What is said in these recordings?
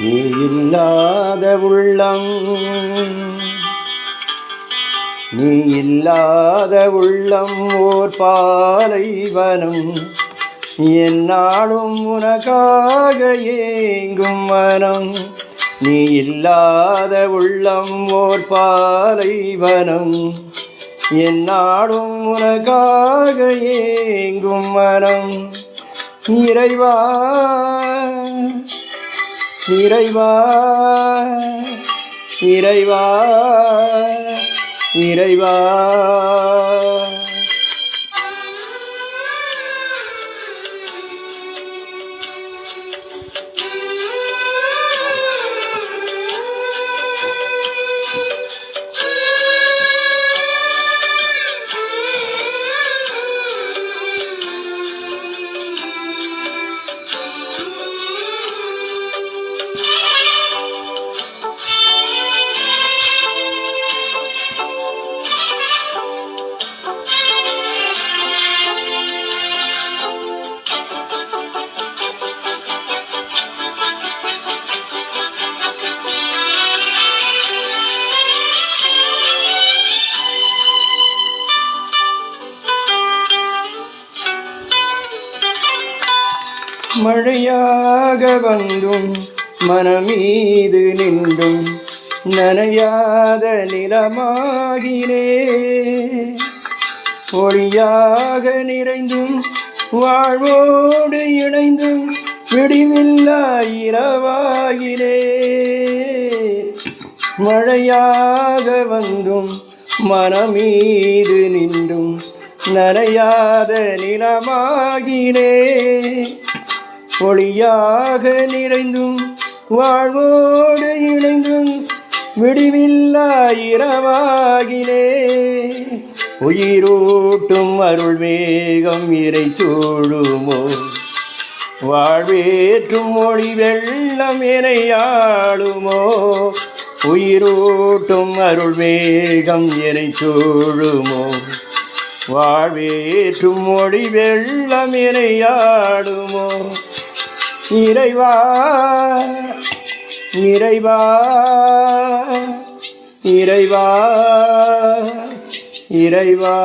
நீ இல்லாத உள்ளம், நீ இல்லாத உள்ளம் ஓர் பாலைவனம். என்னாலும் உனக்காக ஏங்கும் மனம். நீ இல்லாத உள்ளம் ஓர் பாலைவனம். என்னாலும் உனக்காக ஏங்கும் மனம். இறைவா இறைவா இறைவா இறைவா மழையாக வந்தும் மனமீது நின்றும் நனையாத நிலமாகினே. ஒளியாக நிறைந்தும் வாழ்வோடு இணைந்தும் விடிவில்லா இரவாகினே. மழையாக வந்தும் மனமீது நின்றும் நனையாத நிலமாகினே. ஒளியாக நிறைந்தும் வாழ்வோடு இணைந்தும் விடிவில்லா இரவாகினே. உயிரூட்டும் அருள் மேகம் இறை சூழுமோ. வாழ்வேற்றும் மொழி வெள்ளம் எனை ஆளுமோ. உயிரூட்டும் அருள் மேகம் எனை சூழுமோ. வாழ்வேற்றும் மொழி வெள்ளம் எனை ஆளுமோ. இறைவா இறைவா இறைவா இறைவா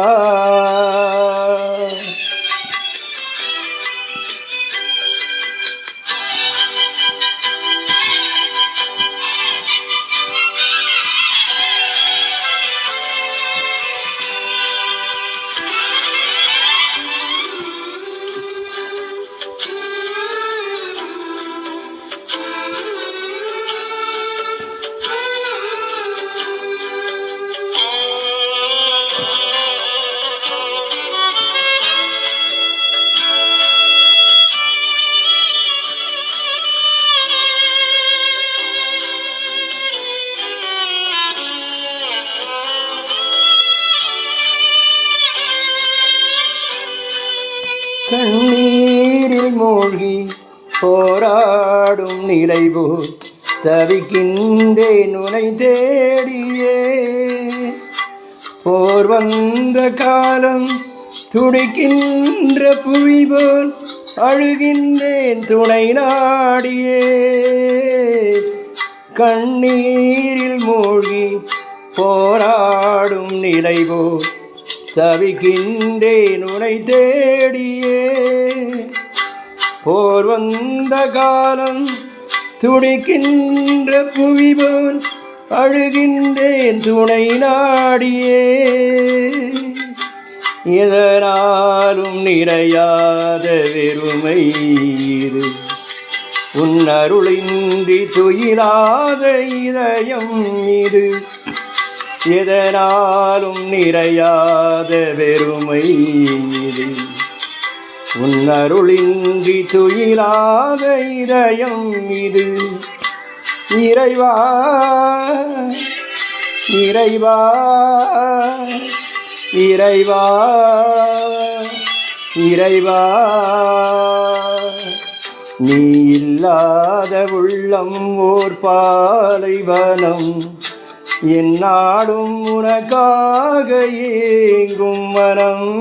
கண்ணீரில் மூழ்கி போராடும் நிலை போல் தவிக்கின்றேன் உனை தேடியே. போர் வந்த காலம் துடிக்கின்ற புவி போல் அழுகின்றேன் துணை நாடியே. கண்ணீரில் மூழ்கி போராடும் நிலை போல் தவிக்கின்றேன் உனை தேடியே. போர் வந்த காலம் துடிக்கின்ற புவி போல் அழுகின்றேன் துணை நாடியே. எதனாலும் நிறையாத வெறுமை இது. உன் அருளின்றி துயிலாத இதயம் இது. எதனாலும் நிறையாத வெறுமை இது. உன் அருளின்றி துயிலாத இதயம் இது. இறைவா இறைவா இறைவா இறைவா நீ இல்லாத உள்ளம் ஓர் பாலைவனம். என்னாலும் உனக்காக ஏங்கும் மனம்.